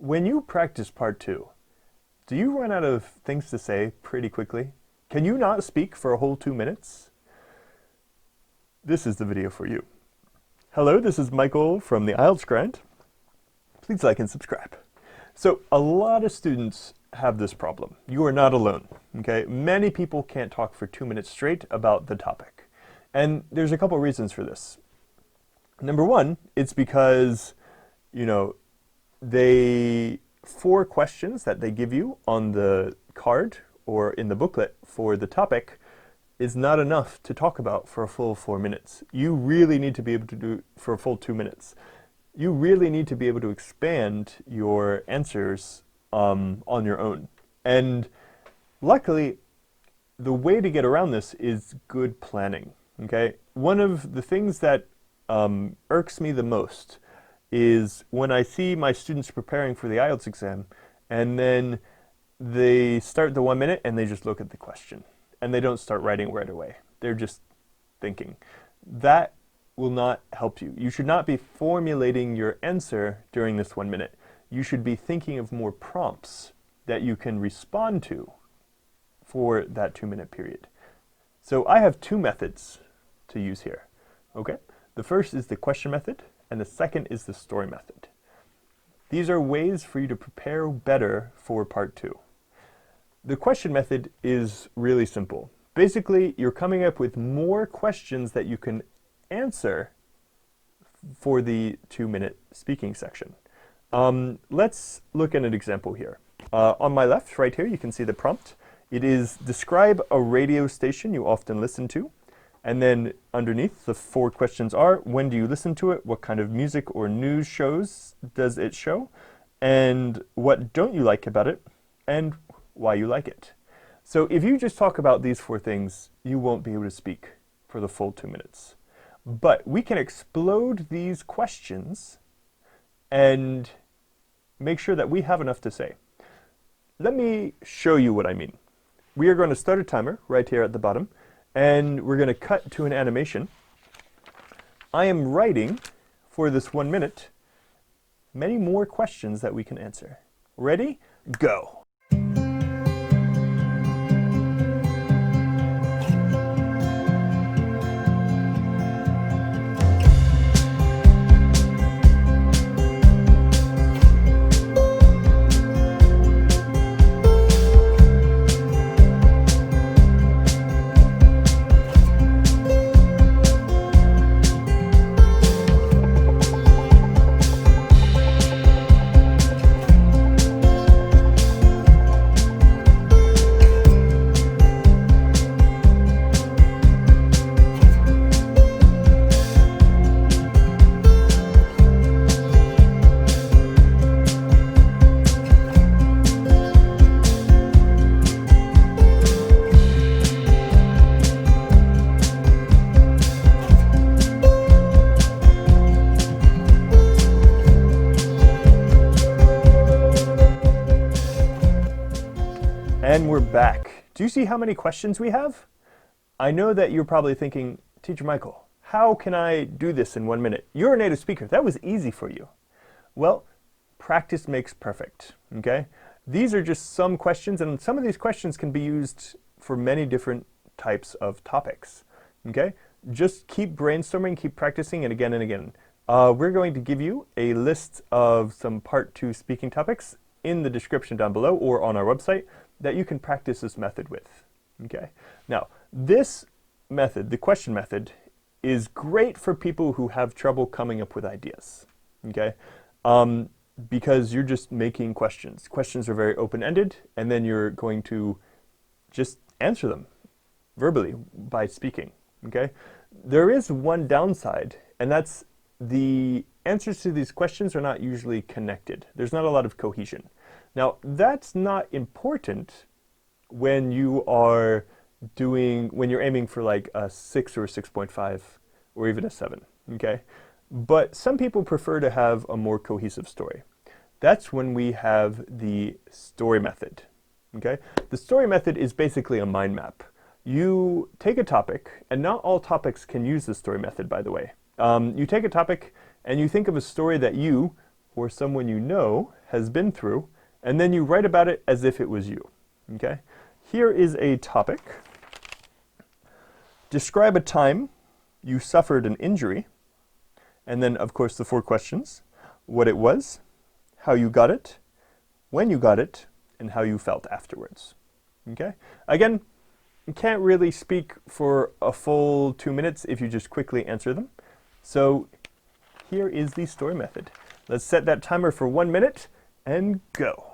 When you practice part two, do you run out of things to say pretty quickly? Can you not speak for a whole 2 minutes? This is the video for you. Hello, this is Michael from the IELTS Grind. Please like and subscribe. So a lot of students have this problem. You are not alone, okay? Many people can't talk for 2 minutes straight about the topic. And there's a couple reasons for this. Number one, it's because, the 4 questions that they give you on the card or in the booklet for the topic is not enough to talk about for a full 4 minutes. You really need to be able to do it for a full 2 minutes. You really need to be able to expand your answers on your own. And luckily, the way to get around this is good planning, okay? One of the things that irks me the most is when I see my students preparing for the IELTS exam and then they start the 1 minute and they just look at the question and they don't start writing right away. They're just thinking. That will not help you. You should not be formulating your answer during this 1 minute. You should be thinking of more prompts that you can respond to for that 2 minute period. So I have 2 methods to use here, okay? The first is the question method, and the second is the story method. These are ways for you to prepare better for part 2. The question method is really simple. Basically, you're coming up with more questions that you can answer for the 2 minute speaking section. Let's look at an example here. On my left, right here, you can see the prompt. It is describe a radio station you often listen to. And then underneath, the 4 questions are, when do you listen to it? What kind of music or news shows does it show? And what don't you like about it? And why you like it? So if you just talk about these 4 things, you won't be able to speak for the full 2 minutes. But we can explode these questions and make sure that we have enough to say. Let me show you what I mean. We are going to start a timer right here at the bottom, and we're going to cut to an animation. I am writing, for this 1 minute, many more questions that we can answer. Ready? Go! And we're back. Do you see how many questions we have? I know that you're probably thinking, Teacher Michael, how can I do this in 1 minute? You're a native speaker. That was easy for you. Well, practice makes perfect, okay? These are just some questions, and some of these questions can be used for many different types of topics, okay? Just keep brainstorming, keep practicing, and again. We're going to give you a list of some part 2 speaking topics in the description down below or on our website that you can practice this method with, okay? Now, this method, the question method, is great for people who have trouble coming up with ideas, okay? Because you're just making questions. Questions are very open-ended, and then you're going to just answer them verbally by speaking, okay? There is one downside, and that's the answers to these questions are not usually connected. There's not a lot of cohesion. Now, that's not important when you are when you're aiming for like a 6 or a 6.5 or even a 7, okay? But some people prefer to have a more cohesive story. That's when we have the story method, okay? The story method is basically a mind map. You take a topic, and not all topics can use the story method, by the way. You take a topic and you think of a story that you or someone you know has been through, and then you write about it as if it was you. Okay? Here is a topic. Describe a time you suffered an injury, and then, of course, the 4 questions. What it was, how you got it, when you got it, and how you felt afterwards. Okay? Again, you can't really speak for a full 2 minutes if you just quickly answer them. So here is the story method. Let's set that timer for 1 minute and go.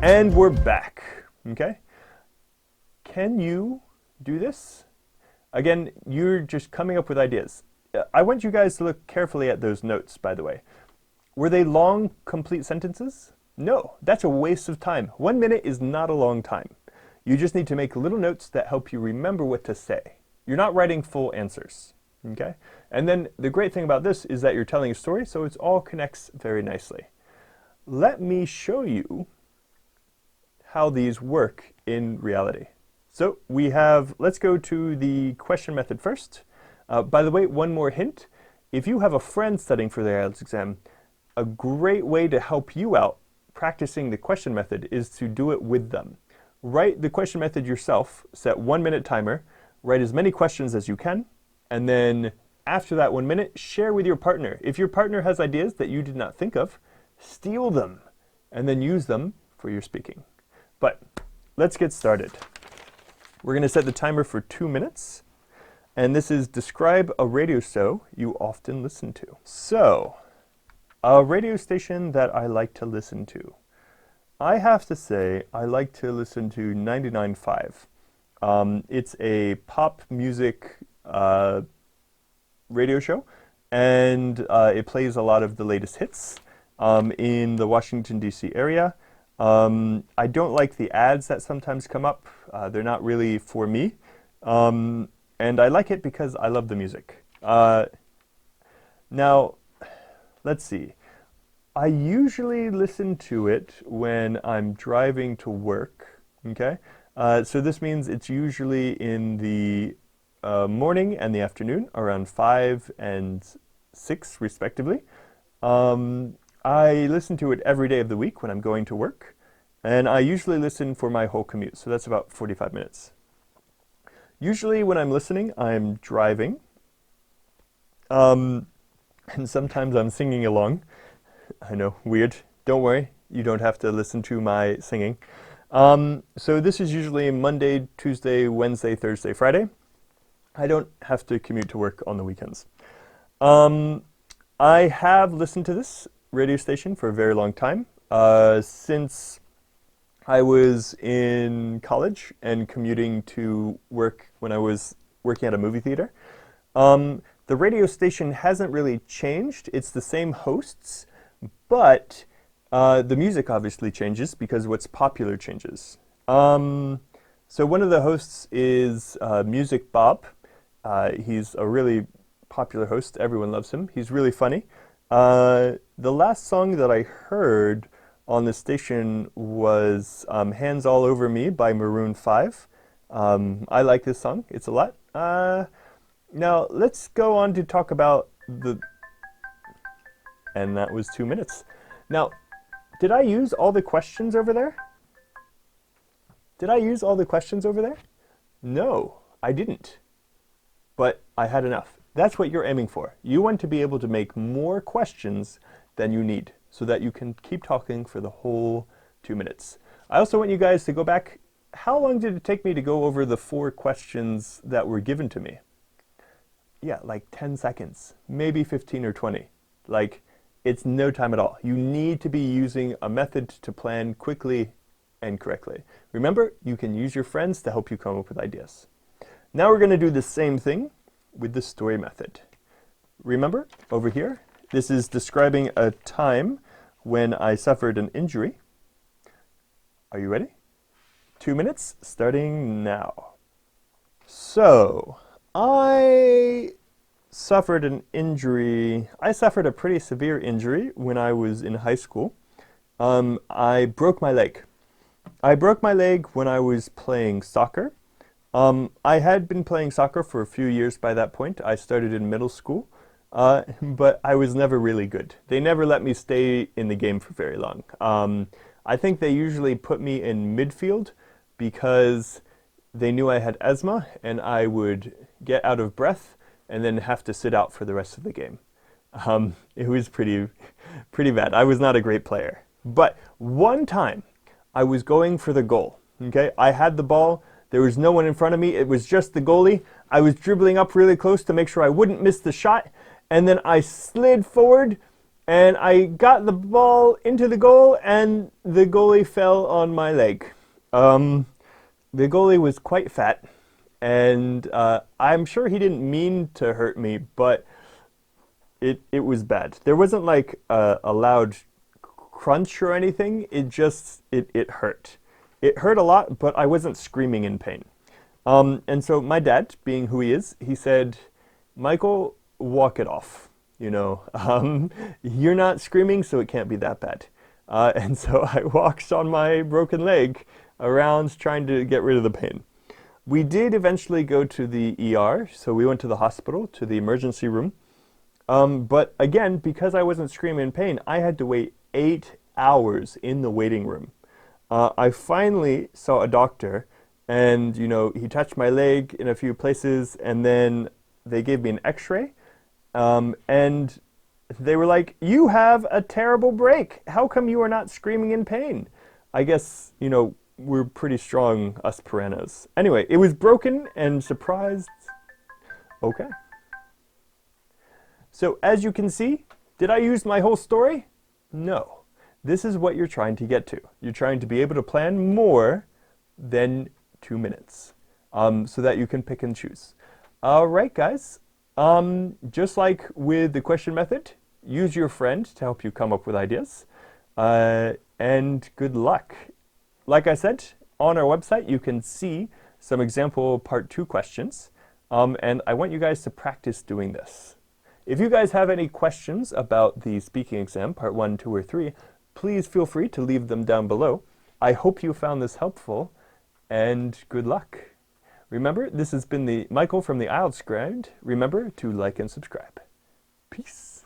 And we're back, okay? Can you do this? Again, you're just coming up with ideas. I want you guys to look carefully at those notes, by the way. Were they long, complete sentences? No, that's a waste of time. 1 minute is not a long time. You just need to make little notes that help you remember what to say. You're not writing full answers, okay? And then the great thing about this is that you're telling a story, so it all connects very nicely. Let me show you how these work in reality. So we have, let's go to the question method first. By the way, one more hint. If you have a friend studying for the IELTS exam, a great way to help you out practicing the question method is to do it with them. Write the question method yourself, set 1 minute timer, write as many questions as you can, and then after that 1 minute, share with your partner. If your partner has ideas that you did not think of, steal them and then use them for your speaking. But let's get started. We're going to set the timer for 2 minutes. And this is describe a radio show you often listen to. So, a radio station that I like to listen to. I have to say I like to listen to 99.5. It's a pop music radio show, and it plays a lot of the latest hits in the Washington, D.C. area. I don't like the ads that sometimes come up. They're not really for me. And I like it because I love the music. Now, let's see. I usually listen to it when I'm driving to work, okay? So this means it's usually in the morning and the afternoon, around 5 and 6 respectively. I listen to it every day of the week when I'm going to work, and I usually listen for my whole commute, so that's about 45 minutes. Usually when I'm listening, I'm driving, and sometimes I'm singing along. I know, weird. Don't worry, you don't have to listen to my singing. So this is usually Monday, Tuesday, Wednesday, Thursday, Friday. I don't have to commute to work on the weekends. I have listened to this radio station for a very long time, since I was in college and commuting to work when I was working at a movie theater. The radio station hasn't really changed. It's the same hosts, but the music obviously changes because what's popular changes. So one of the hosts is Music Bob. He's a really popular host. Everyone loves him. He's really funny. The last song that I heard on the station was Hands All Over Me by Maroon 5. I like this song. It's a lot. Now, let's go on to talk about the... And that was 2 minutes. Now, did I use all the questions over there? Did I use all the questions over there? No, I didn't. But I had enough. That's what you're aiming for. You want to be able to make more questions than you need so that you can keep talking for the whole 2 minutes. I also want you guys to go back. How long did it take me to go over the 4 questions that were given to me? Yeah, like 10 seconds, maybe 15 or 20. Like, it's no time at all. You need to be using a method to plan quickly and correctly. Remember, you can use your friends to help you come up with ideas. Now we're going to do the same thing with the story method. Remember, over here, this is describing a time when I suffered an injury. Are you ready? 2 minutes, starting now. So, I suffered an injury. I suffered a pretty severe injury when I was in high school. I broke my leg. I broke my leg when I was playing soccer. I had been playing soccer for a few years by that point. I started in middle school, but I was never really good. They never let me stay in the game for very long. I think they usually put me in midfield because they knew I had asthma and I would get out of breath and then have to sit out for the rest of the game. It was pretty bad. I was not a great player. But one time I was going for the goal. Okay, I had the ball. There was no one in front of me. It was just the goalie. I was dribbling up really close to make sure I wouldn't miss the shot. And then I slid forward and I got the ball into the goal and the goalie fell on my leg. The goalie was quite fat. And I'm sure he didn't mean to hurt me, but it was bad. There wasn't like a loud crunch or anything. It hurt. It hurt a lot, but I wasn't screaming in pain. And so my dad, being who he is, he said, "Michael, walk it off. You know, you're not screaming, so it can't be that bad." And so I walked on my broken leg around trying to get rid of the pain. We did eventually go to the ER, so we went to the hospital, to the emergency room. But again, because I wasn't screaming in pain, I had to wait 8 hours in the waiting room. I finally saw a doctor, and you know, he touched my leg in a few places, and then they gave me an x-ray, and they were like, "You have a terrible break. How come you are not screaming in pain?" I guess, you know, we're pretty strong, us piranhas. Anyway, it was broken and surprised. Okay. So as you can see, did I use my whole story? No. This is what you're trying to get to. You're trying to be able to plan more than 2 minutes, so that you can pick and choose. All right, guys. Just like with the question method, use your friend to help you come up with ideas. And good luck. Like I said, on our website, you can see some example part 2 questions. And I want you guys to practice doing this. If you guys have any questions about the speaking exam, part 1, 2, or 3, please feel free to leave them down below. I hope you found this helpful, and good luck. Remember, this has been Michael from the IELTS Grind. Remember to like and subscribe. Peace.